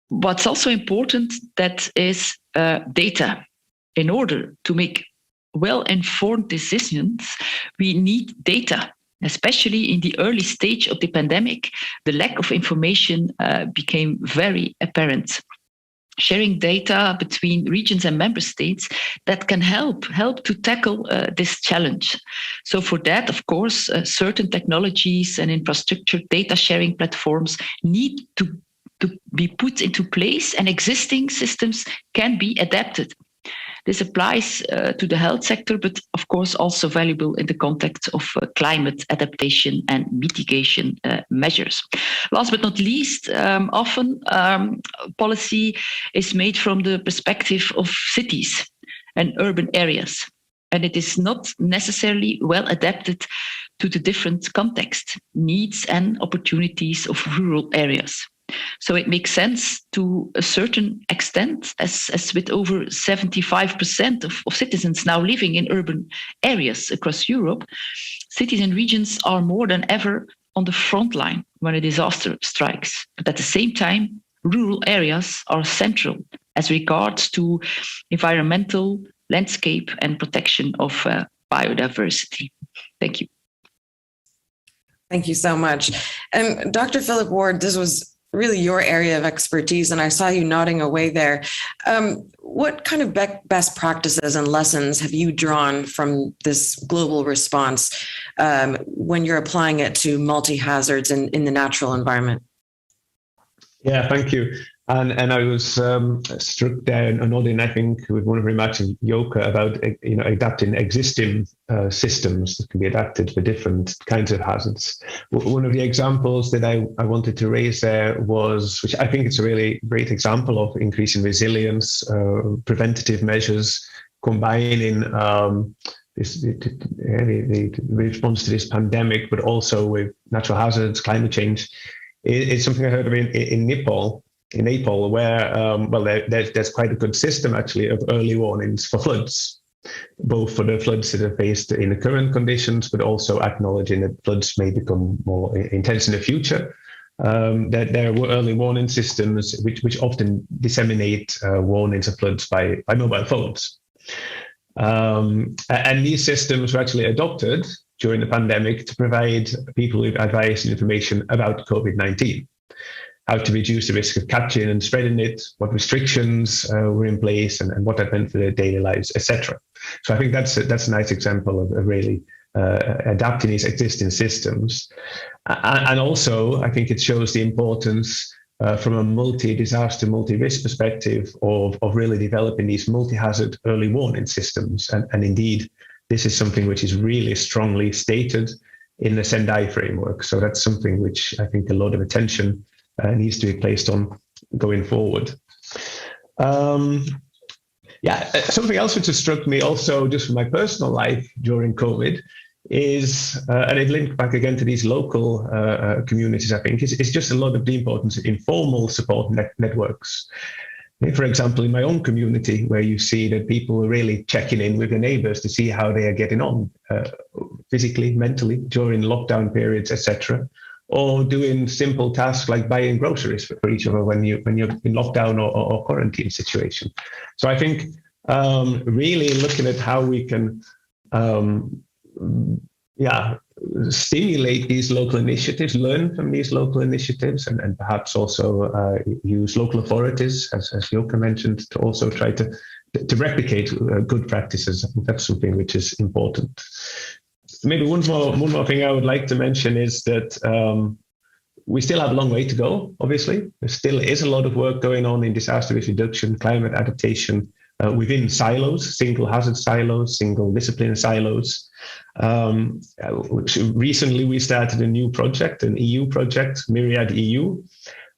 Speaker 6: What's also important, that is data. In order to make well-informed decisions, we need data. Especially in the early stage of the pandemic, the lack of information became very apparent. Sharing data between regions and member states that can help to tackle this challenge. So for that, of course, certain technologies and infrastructure data sharing platforms need to be put into place, and existing systems can be adapted. This applies to the health sector, but of course also valuable in the context of climate adaptation and mitigation measures. Last but not least, often policy is made from the perspective of cities and urban areas, and it is not necessarily well adapted to the different context, needs and opportunities of rural areas. So it makes sense to a certain extent, as with over 75% of citizens now living in urban areas across Europe, cities and regions are more than ever on the front line when a disaster strikes. But at the same time, rural areas are central as regards to environmental, landscape, and protection of biodiversity. Thank you.
Speaker 1: Thank you so much. And Dr. Philip Ward, this was really your area of expertise, and I saw you nodding away there. What kind of best practices and lessons have you drawn from this global response when you're applying it to multi-hazards in the natural environment?
Speaker 4: Yeah, thank you. And I was struck there and nodding, I think, with one of your remarks in Yoka about adapting existing systems that can be adapted for different kinds of hazards. One of the examples that I wanted to raise there was, which I think it's a really great example of increasing resilience, preventative measures, combining the response to this pandemic, but also with natural hazards, climate change. It's something I heard of in Nepal. In Nepal, where there's quite a good system actually of early warnings for floods, both for the floods that are faced in the current conditions, but also acknowledging that floods may become more intense in the future. That there were early warning systems which often disseminate warnings of floods by mobile phones. And these systems were actually adopted during the pandemic to provide people with advice and information about COVID-19. How to reduce the risk of catching and spreading it, what restrictions were in place, and what that meant for their daily lives, etc. So I think that's a nice example of really adapting these existing systems. And also, I think it shows the importance from a multi-disaster, multi-risk perspective of really developing these multi-hazard early warning systems. And indeed, this is something which is really strongly stated in the Sendai framework. So that's something which I think a lot of attention needs to be placed on going forward. Something else which has struck me also just from my personal life during COVID is, and it linked back again to these local communities, I think, is just a lot of the importance of informal support networks. For example, in my own community, where you see that people are really checking in with their neighbors to see how they are getting on physically, mentally, during lockdown periods, etc., or doing simple tasks like buying groceries for each other when you're in lockdown or quarantine situation. So I think really looking at how we can stimulate these local initiatives, learn from these local initiatives, and perhaps also use local authorities, as Joke mentioned, to also try to replicate good practices. I think that's something which is important. Maybe one more thing I would like to mention is that we still have a long way to go, obviously. There still is a lot of work going on in disaster risk reduction, climate adaptation, within silos, single hazard silos, single discipline silos. Recently, we started a new project, an EU project, Myriad EU,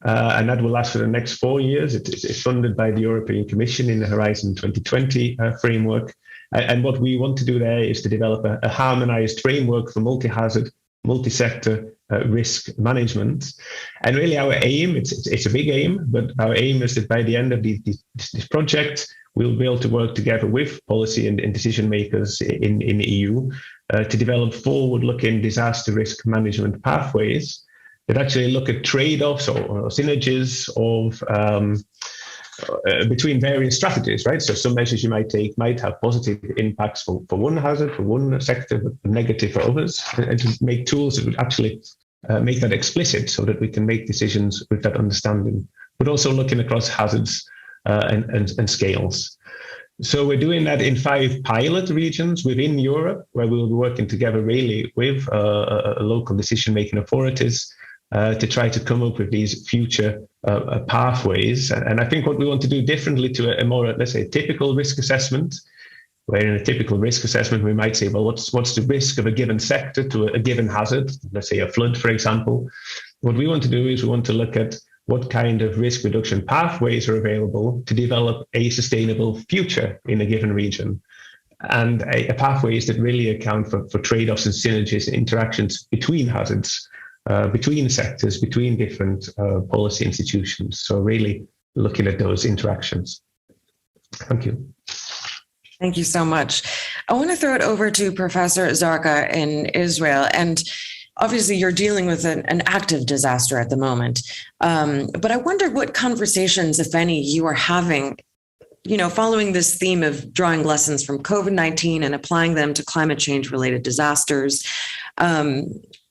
Speaker 4: and that will last for the next 4 years. It's funded by the European Commission in the Horizon 2020 framework. And what we want to do there is to develop a harmonized framework for multi-hazard, multi-sector risk management. And really our aim, it's a big aim, but our aim is that by the end of this project, we'll be able to work together with policy and decision makers in the EU to develop forward-looking disaster risk management pathways that actually look at trade-offs or synergies of between various strategies, right? So some measures you might take might have positive impacts for one hazard, for one sector, but negative for others, and to make tools that would actually make that explicit so that we can make decisions with that understanding, but also looking across hazards and scales. So we're doing that in 5 pilot regions within Europe, where we'll be working together really with local decision-making authorities to try to come up with these future pathways. And I think what we want to do differently to a more, let's say, typical risk assessment, where in a typical risk assessment, we might say, well, what's the risk of a given sector to a given hazard, let's say a flood, for example. What we want to do is we want to look at what kind of risk reduction pathways are available to develop a sustainable future in a given region. And a pathways that really account for trade-offs and synergies and interactions between hazards, between sectors, between different policy institutions. So really looking at those interactions. Thank you.
Speaker 1: Thank you so much. I want to throw it over to Professor Zarqa in Israel. And obviously, you're dealing with an active disaster at the moment. But I wonder what conversations, if any, you are having, following this theme of drawing lessons from COVID-19 and applying them to climate change related disasters.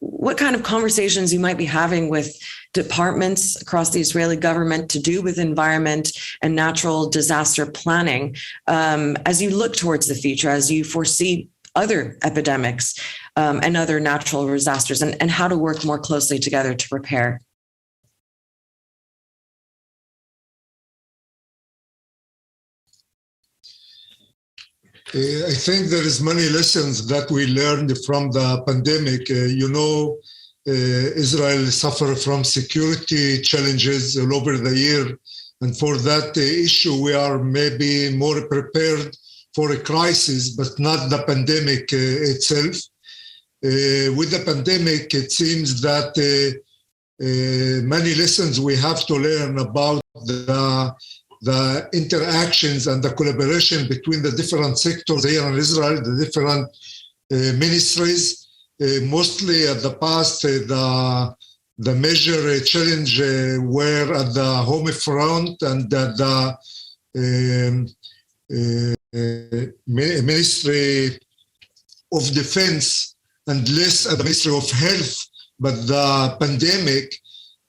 Speaker 1: What kind of conversations you might be having with departments across the Israeli government to do with environment and natural disaster planning as you look towards the future, as you foresee other epidemics and other natural disasters, and how to work more closely together to prepare?
Speaker 5: I think there is many lessons that we learned from the pandemic. Israel suffered from security challenges all over the year. And for that issue, we are maybe more prepared for a crisis, but not the pandemic itself. With the pandemic, it seems that many lessons we have to learn about the interactions and the collaboration between the different sectors here in Israel, the different ministries. Mostly at the past, the major challenge were at the home front and at the Ministry of Defense and less at the Ministry of Health. But the pandemic,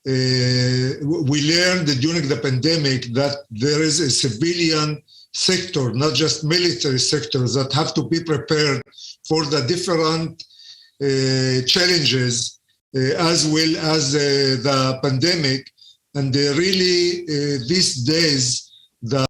Speaker 5: we learned during the pandemic that there is a civilian sector, not just military sectors, that have to be prepared for the different challenges as well as the pandemic. And really, these days, the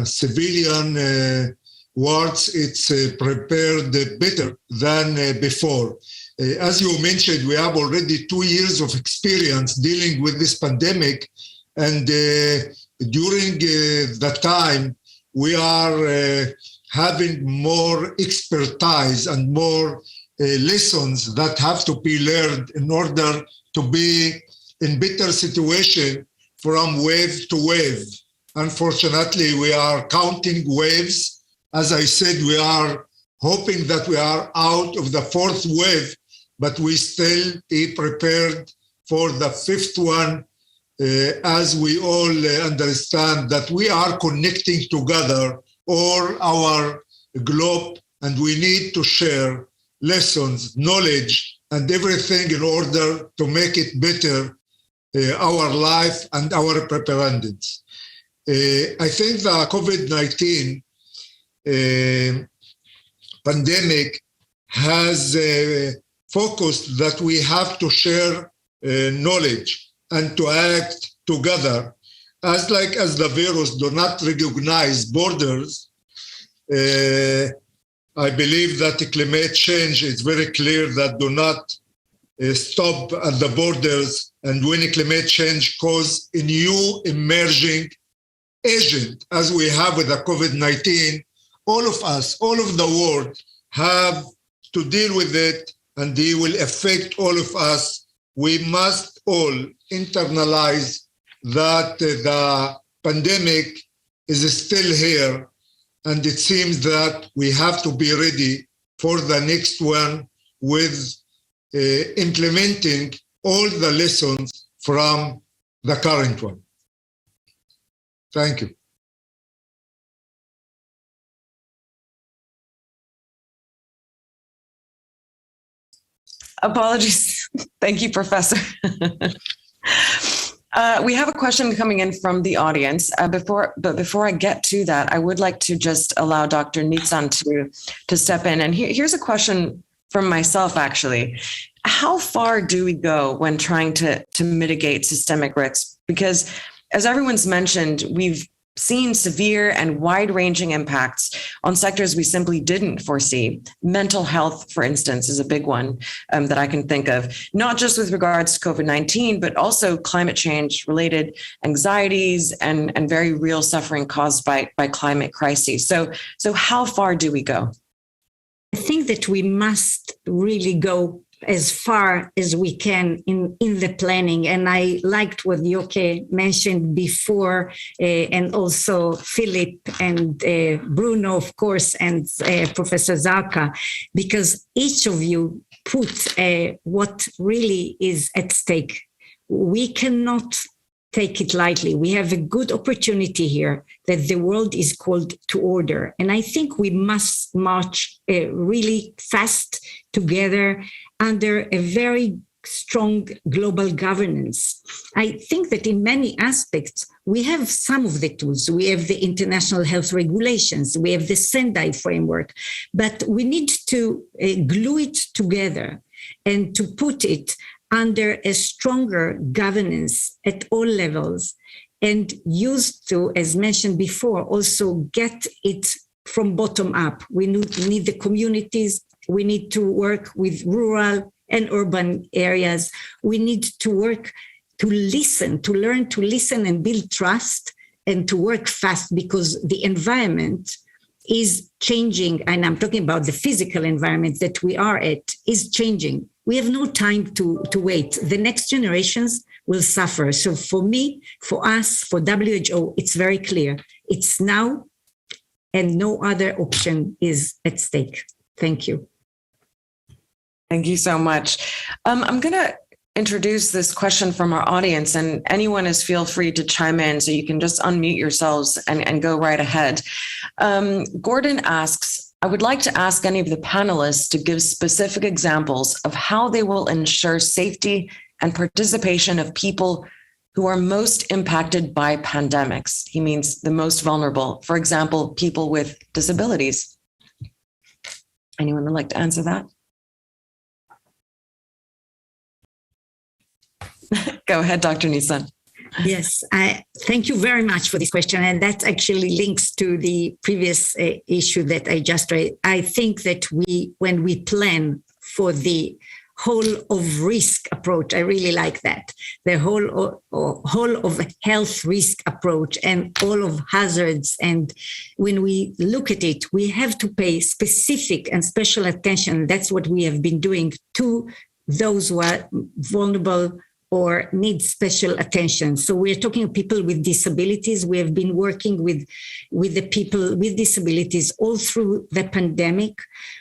Speaker 5: civilian wards, it's prepared better than before. As you mentioned, we have already 2 years of experience dealing with this pandemic. And during the time, we are having more expertise and more lessons that have to be learned in order to be in better situation from wave to wave. Unfortunately, we are counting waves. As I said, we are hoping that we are out of the 4th wave, but we still be prepared for the 5th one, as we all understand that we are connecting together all our globe, and we need to share lessons, knowledge, and everything in order to make it better, our life and our preparedness. I think the COVID-19 pandemic has focused that we have to share knowledge and to act together. As the virus do not recognize borders, I believe that climate change is very clear that do not stop at the borders. And when climate change causes a new emerging agent, as we have with the COVID-19, all of us, all of the world have to deal with it, and they will affect all of us. We must all internalize that the pandemic is still here, and it seems that we have to be ready for the next one with implementing all the lessons from the current one. Thank you.
Speaker 1: Apologies. Thank you, Professor. We have a question coming in from the audience. Before I get to that, I would like to just allow Dr. Nitsan to step in. And here's a question from myself, actually. How far do we go when trying to mitigate systemic risks? Because as everyone's mentioned, we've seen severe and wide-ranging impacts on sectors we simply didn't foresee. Mental health, for instance, is a big one that I can think of, not just with regards to COVID-19, but also climate change-related anxieties and very real suffering caused by climate crises. So how far do we go?
Speaker 3: I think that we must really go as far as we can in the planning. And I liked what Yoke mentioned before, and also Philip and Bruno, of course, and Professor Zarka, because each of you put what really is at stake. We cannot take it lightly. We have a good opportunity here that the world is called to order. And I think we must march really fast together under a very strong global governance. I think that in many aspects, we have some of the tools. We have the international health regulations. We have the Sendai framework, but we need to glue it together and to put it under a stronger governance at all levels, and used to, as mentioned before, also get it from bottom up. We need the communities. We need to work with rural and urban areas. We need to work to listen, to learn to listen and build trust, and to work fast, because the environment is changing. And I'm talking about the physical environment that we are at is changing. We have no time to wait. The next generations will suffer. So for me, for us, for WHO, it's very clear. It's now, and no other option is at stake. Thank you.
Speaker 1: Thank you so much. I'm going to introduce this question from our audience, and anyone is feel free to chime in, so you can just unmute yourselves and go right ahead. Gordon asks, I would like to ask any of the panelists to give specific examples of how they will ensure safety and participation of people who are most impacted by pandemics. He means the most vulnerable. For example, people with disabilities. Anyone would like to answer that? Go ahead, Dr. Nisan.
Speaker 3: Yes, thank you very much for this question. And that actually links to the previous issue that I just raised. I think that when we plan for the whole of risk approach, I really like that. The whole of health risk approach and all of hazards. And when we look at it, we have to pay specific and special attention. That's what we have been doing to those who are vulnerable or need special attention. So we're talking of people with disabilities. We have been working with the people with disabilities all through the pandemic.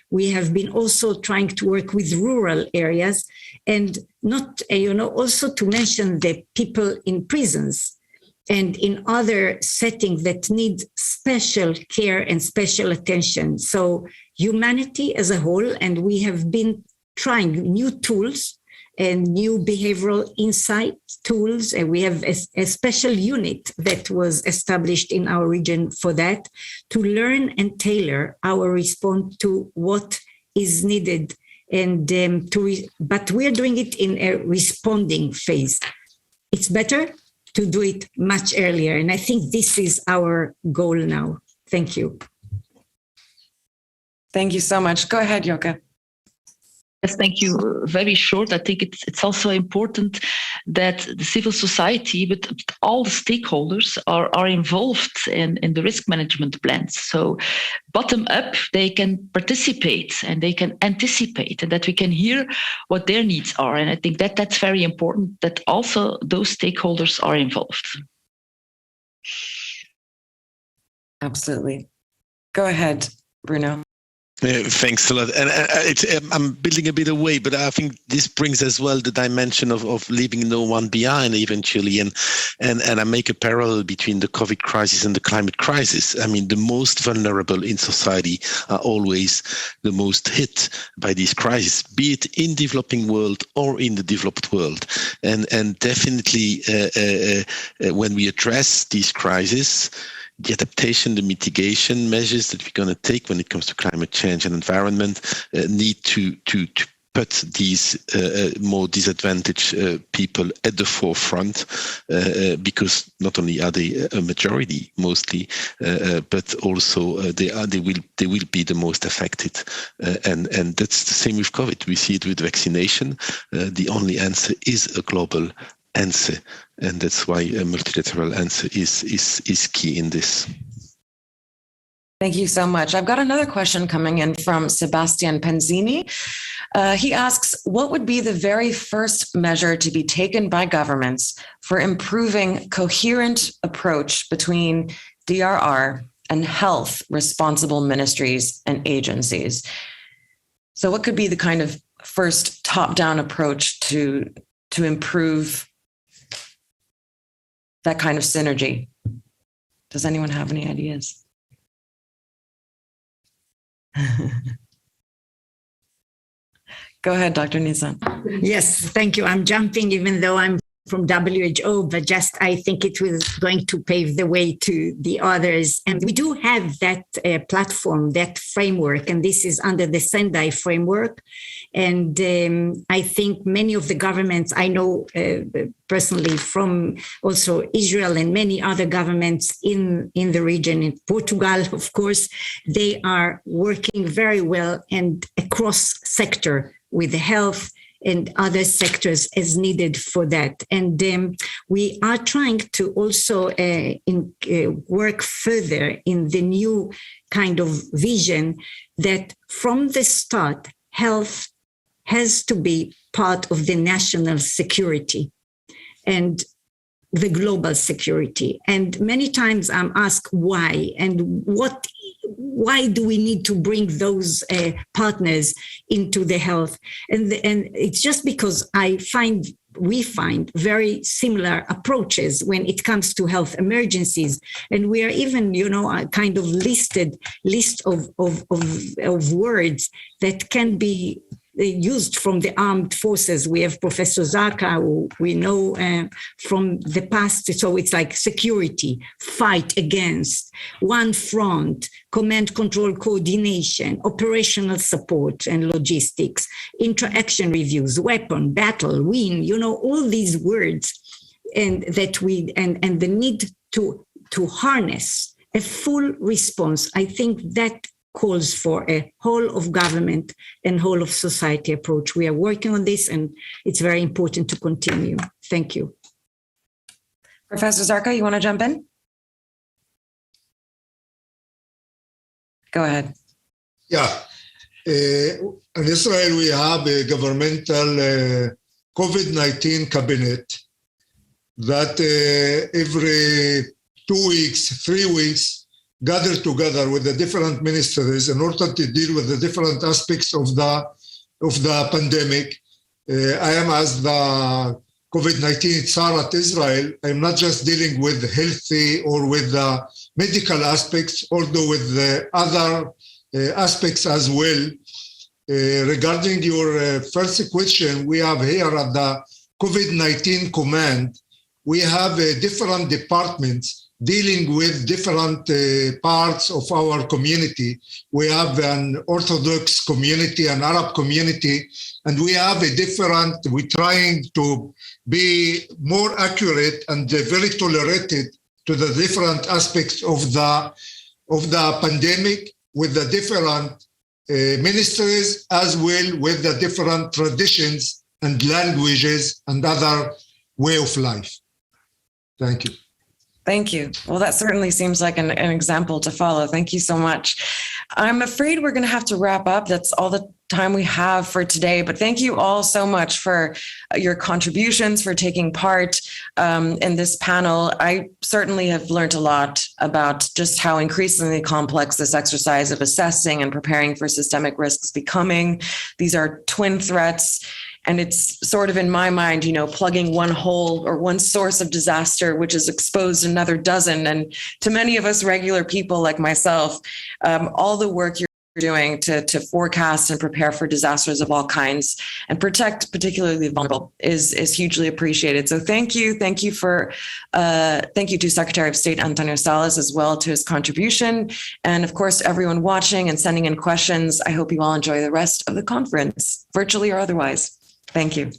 Speaker 3: We have been also trying to work with rural areas and not, also to mention the people in prisons and in other settings that need special care and special attention. So humanity as a whole, and we have been trying new tools and new behavioral insight tools. And we have a special unit that was established in our region for that, to learn and tailor our response to what is needed. And but we're doing it in a responding phase. It's better to do it much earlier. And I think this is our goal now. Thank you.
Speaker 1: Thank you so much. Go ahead, Joka.
Speaker 6: Yes, thank you. Very short. I think it's also important that the civil society, but all the stakeholders are involved in the risk management plans. So bottom up, they can participate and they can anticipate, and that we can hear what their needs are. And I think that's very important, that also those stakeholders are involved.
Speaker 1: Absolutely. Go ahead, Bruno.
Speaker 7: Thanks a lot. And I'm building a bit away, but I think this brings as well the dimension of leaving no one behind eventually. And I make a parallel between the COVID crisis and the climate crisis. I mean, the most vulnerable in society are always the most hit by this crisis, be it in developing world or in the developed world. And definitely when we address these crises, the adaptation, the mitigation measures that we're going to take when it comes to climate change and environment need to put these more disadvantaged people at the forefront, because not only are they a majority mostly, but also they will be the most affected, and that's the same with COVID. We see it with vaccination. The only answer is a global answer, and that's why a multilateral answer is key in this.
Speaker 1: Thank you so much. I've got another question coming in from Sebastian Penzini. He asks, what would be the very first measure to be taken by governments for improving coherent approach between DRR and health responsible ministries and agencies? So what could be the kind of first top-down approach to improve that kind of synergy? Does anyone have any ideas? Go ahead, Dr. Nisan.
Speaker 3: Yes, thank you. I'm jumping, even though I'm from WHO, but just I think it was going to pave the way to the others. And we do have that platform, that framework, and this is under the Sendai framework. And I think many of the governments, I know personally from also Israel and many other governments in the region, in Portugal, of course, they are working very well and across sector with the health and other sectors as needed for that. And we are trying to also work further in the new kind of vision that from the start, health has to be part of the national security and the global security. And many times I'm asked why and why do we need to bring those partners into the health? And it's just because we find very similar approaches when it comes to health emergencies. And we are even, a kind of list of words that can be used from the armed forces. We have Professor Zaka, who we know from the past. So it's like security, fight against, one front, command control coordination, operational support and logistics, interaction reviews, weapon, battle, win, all these words. and the need to harness a full response. I think that calls for a whole of government and whole of society approach. We are working on this, and it's very important to continue. Thank you.
Speaker 1: Professor Zarka, you want to jump in? Go ahead.
Speaker 5: Yeah. In Israel, we have a governmental COVID-19 cabinet that every 2 weeks, 3 weeks, gather together with the different ministries in order to deal with the different aspects of the pandemic. I am, as the COVID-19 Tsar at Israel, I'm not just dealing with healthy or with the medical aspects, although with the other aspects as well. Regarding your first question, we have here at the COVID-19 command, we have different departments dealing with different parts of our community. We have an Orthodox community, an Arab community, and we have we're trying to be more accurate and very tolerated to the different aspects of the pandemic with the different ministries, as well with the different traditions and languages and other way of life. Thank you.
Speaker 1: Thank you. Well, that certainly seems like an example to follow. Thank you so much. I'm afraid we're going to have to wrap up. That's all the time we have for today. But thank you all so much for your contributions, for taking part in this panel. I certainly have learned a lot about just how increasingly complex this exercise of assessing and preparing for systemic risk is becoming. These are twin threats. And it's sort of, in my mind, plugging one hole or one source of disaster, which has exposed another dozen. And to many of us regular people like myself, all the work you're doing to forecast and prepare for disasters of all kinds and protect particularly the vulnerable is hugely appreciated. So thank you. Thank you to Secretary of State Antonio Salas as well to his contribution. And of course, everyone watching and sending in questions. I hope you all enjoy the rest of the conference, virtually or otherwise. Thank you.